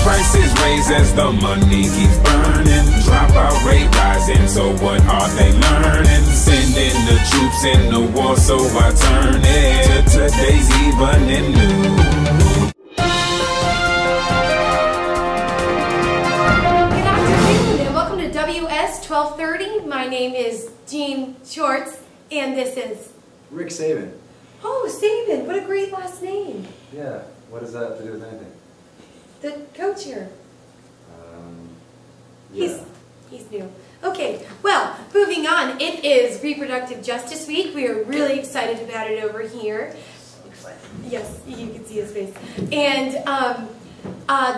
prices raise as the money keeps burning. Dropout rate rising, so what are they learning? Sending the troops in the war, so I turn it to today's evening news. Good afternoon and welcome to WS1230. My name is Jean Shorts and this is Rick Saban. Oh, Saban, what a great last name. Yeah, what does that have to do with anything? The coach here. Yeah. He's new. Okay, well, moving on. It is Reproductive Justice Week. We are really excited about it over here. So excited. Yes, you can see his face. And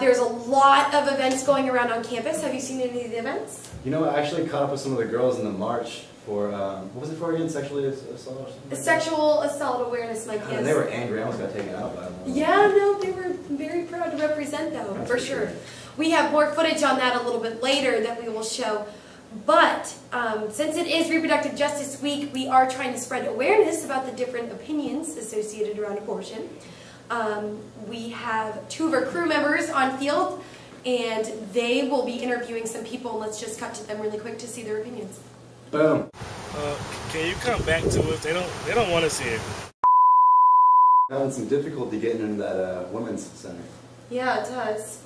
there's a lot of events going around on campus. Have you seen any of the events? You know, I actually caught up with some of the girls in the march for, what was it for again? Sexually assault or something? Sexual Assault Awareness Month, yes. And they were angry. I almost got taken out by them. Yeah, no, they were very proud to represent, though, for sure. We have more footage on that a little bit later that we will show. But since it is Reproductive Justice Week, we are trying to spread awareness about the different opinions associated around abortion. We have two of our crew members on field, and they will be interviewing some people. Let's just cut to them really quick to see their opinions. Boom. Can you come back to us? They don't want us here. Having some difficulty getting into that women's center. Yeah, it does.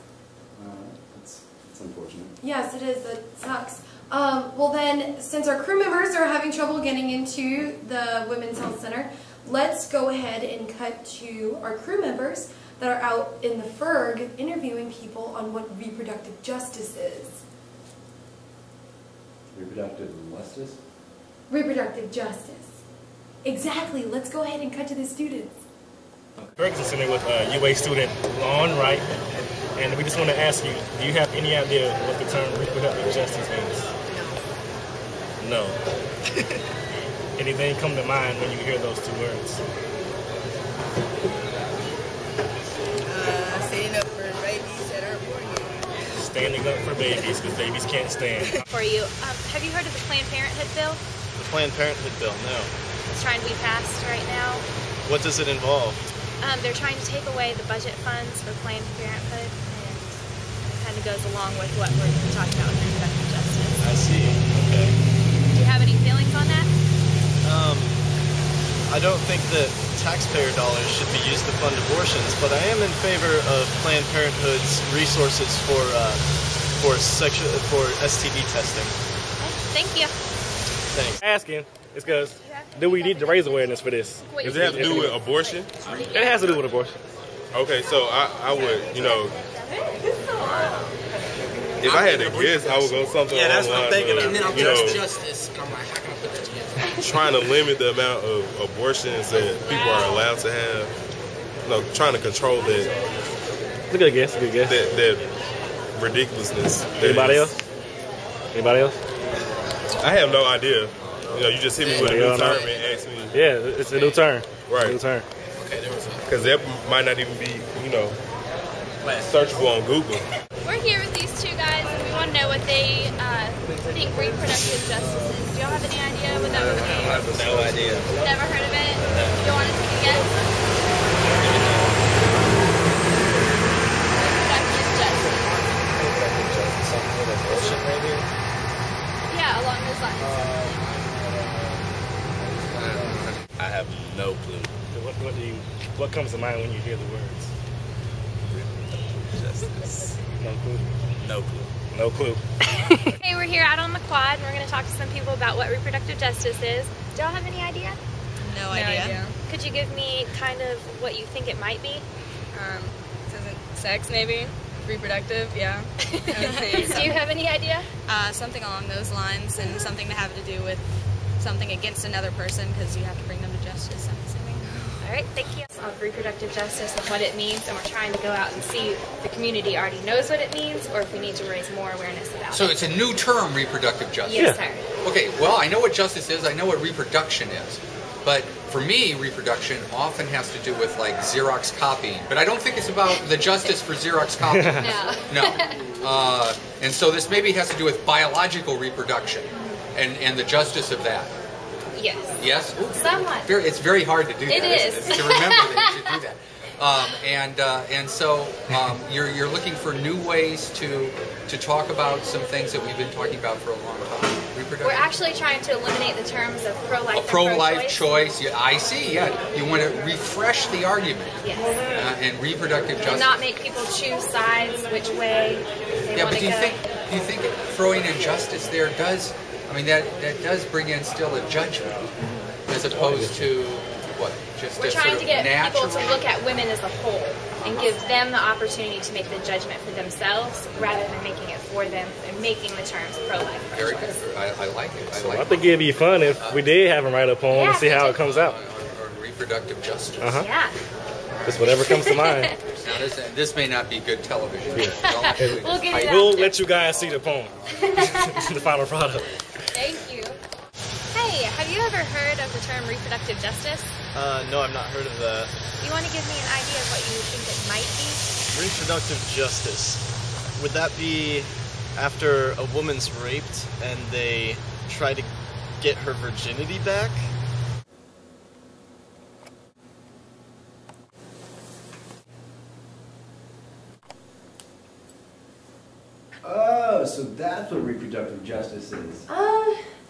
It's unfortunate. Yes, it is. That sucks. Well then, since our crew members are having trouble getting into the Women's Health Center, let's go ahead and cut to our crew members that are out in the Ferg interviewing people on what reproductive justice is. Reproductive justice? Reproductive justice. Exactly. Let's go ahead and cut to the students. Ferguson Center with UA student Lon Wright, and we just want to ask you, do you have any idea what the term reproductive justice means? No. Anything come to mind when you hear those two words? Standing up for babies that are born here. Standing up for babies, because babies can't stand. For you, have you heard of the Planned Parenthood bill? The Planned Parenthood bill, no. It's trying to be passed right now. What does it involve? They're trying to take away the budget funds for Planned Parenthood, and it kind of goes along with what we're talking about with reproductive justice. I see, okay. Do you have any feelings on that? I don't think that taxpayer dollars should be used to fund abortions, but I am in favor of Planned Parenthood's resources for STD testing. Okay, thank you. Thanks. Asking is because do we need to raise awareness for this? Does it have to do with abortion? It has to do with abortion. Okay, so I would, you know, if I had to guess, I would go something along that's what I'm thinking of. And then you know, justice. I'm like, how can I put that together? trying to limit the amount of abortions that people are allowed to have. You know, trying to control that. It's a good guess. Good guess. That ridiculousness. Anybody else? Anybody else? I have no idea. You know, you just hit me with a new term and asked me. Yeah, it's a new term. Right. New term. Okay, there was a... Because that might not even be, you know, searchable on Google. We're here with these two guys, and we want to know what they think reproductive justice is. Do y'all have any idea what that would be? I have no idea. Never heard of it? You don't want to take a guess? Reproductive justice. Something with abortion, maybe? Yeah, along those lines. I have no clue. What comes to mind when you hear the words? Justice. No clue. No clue. No clue. Hey, we're here out on the quad, and we're going to talk to some people about what reproductive justice is. Do y'all have any idea? No idea. Could you give me kind of what you think it might be? Sex, maybe. Reproductive, yeah. Do you have any idea? Something along those lines, and something to have to do with something against another person, because you have to bring them to justice, I'm assuming. All right, thank you. Of reproductive justice and what it means, and we're trying to go out and see if the community already knows what it means, or if we need to raise more awareness about it. So it's a new term, reproductive justice? Yes, sir. Okay, well, I know what justice is, I know what reproduction is. But for me, reproduction often has to do with like Xerox copying. But I don't think it's about the justice for Xerox copying. No. And so this maybe has to do with biological reproduction and the justice of that. Yes. Yes? Somewhat. It's very hard to do that. It is. To remember that you should do that. And so you're looking for new ways to talk about some things that we've been talking about for a long time. Reproductive. We're actually trying to eliminate the terms of pro-life and pro-life choice. Yeah, I see. Yeah, you want to refresh the argument. Yes. And reproductive justice. And not make people choose sides which way they want to go. Do you think throwing in justice there does? I mean, that does bring in still a judgment, as opposed to what? Just we're trying to get natural... people to look at women as a whole and give them the opportunity to make the judgment for themselves rather than making it for them and making the terms pro-life. Very good. I like it. I think it'd be fun if we did have them write a poem and see how it comes out. Or reproductive justice. Yeah. Just whatever comes to mind. Now this may not be good television. We'll let you guys see the poem, the final product. Thank you. Hey, have you ever heard of the term reproductive justice? No, I've not heard of that. You want to give me an idea of what you think it might be? Reproductive justice. Would that be after a woman's raped and they try to get her virginity back? Oh, so that's what reproductive justice is.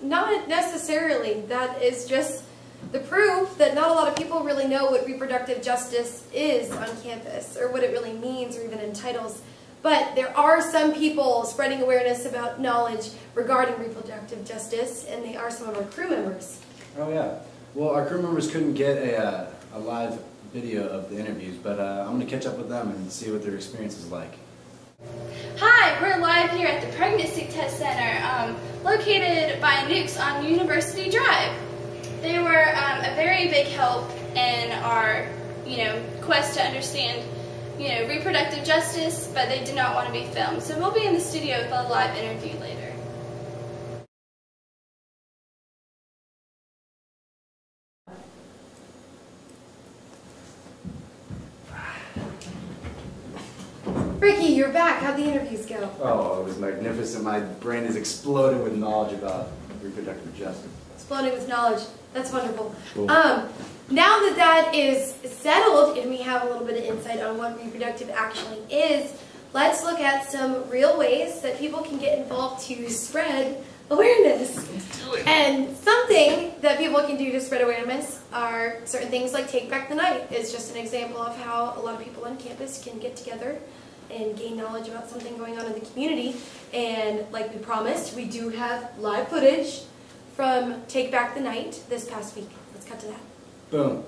Not necessarily. That is just the proof that not a lot of people really know what reproductive justice is on campus, or what it really means, or even entitles. But there are some people spreading awareness about knowledge regarding reproductive justice, and they are some of our crew members. Oh yeah. Well, our crew members couldn't get a live video of the interviews, but I'm going to catch up with them and see what their experience is like. Hi, we're live here at the Pregnancy Test Center, located by Nukes on University Drive. They were a very big help in our, quest to understand, reproductive justice, but they did not want to be filmed. So we'll be in the studio with a live interview later. Ricky, you're back. How'd the interviews go? Oh, it was magnificent. My brain is exploding with knowledge about reproductive justice. Exploding with knowledge. That's wonderful. Cool. Now that that is settled and we have a little bit of insight on what reproductive actually is, let's look at some real ways that people can get involved to spread awareness. Let's do it. And something that people can do to spread awareness are certain things like Take Back the Night. It's just an example of how a lot of people on campus can get together and gain knowledge about something going on in the community. And like we promised, we do have live footage from Take Back the Night this past week. Let's cut to that. Boom.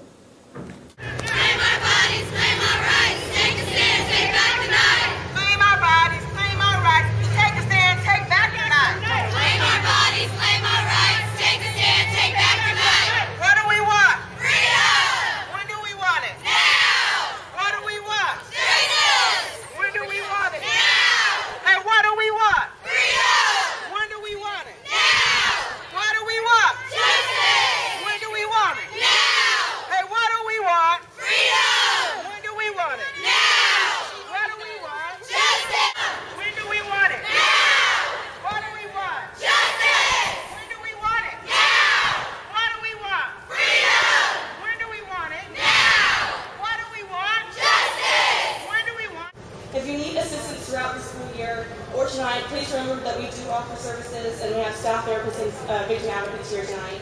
Claim our bodies, claim our rights, take a stand, take back the night. Claim our bodies, claim our rights, take a stand, take back the night. Claim our bodies, claim our rights, take a stand, take back the night. What do we want? Freedom! When do we want it? Now! What do we want? Justice! When do we want it? Now! Hey, what do we want? Freedom! When do we want it? Now! What do we want? Justice! When do we want it? Now! Hey, what do we want? Freedom! When do we want it? Now! What do we want? Justice! When do we want it? Now! What do we want? Justice! When do we want it? Now! What do we want? Freedom! When do we want it? Now! What do we want? Justice! When do we want? If you need assistance throughout the school year or tonight, please remember that we do offer services and we have staff therapists and victim advocates here tonight.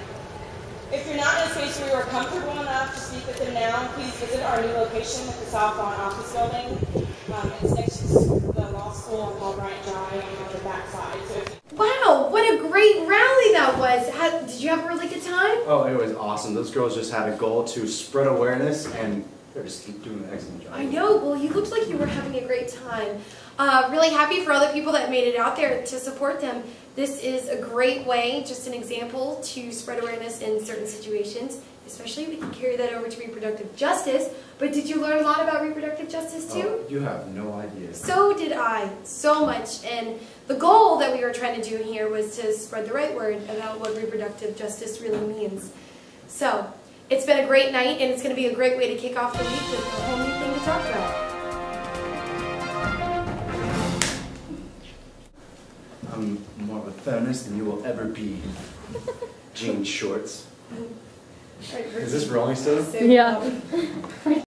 If you're not in a space where you are comfortable enough to speak with them now, please visit our new location at the South Lawn Office Building. It's next to the law school on Paul Bryant Drive on the back side. So Wow, what a great rally that was. Did you have a really good time? Oh, it was awesome. Those girls just had a goal to spread awareness, and they're just doing an excellent job. I know. Well, you looked like you were having a great time. Really happy for all the people that made it out there to support them. This is a great way, just an example, to spread awareness in certain situations. Especially, we can carry that over to reproductive justice. But did you learn a lot about reproductive justice too? Oh, you have no idea. So did I. So much. And the goal that we were trying to do here was to spread the right word about what reproductive justice really means. So, it's been a great night, and it's going to be a great way to kick off the week with a whole new thing to talk about. I'm more of a feminist than you will ever be. Jean shorts. Is this rolling still? Yeah.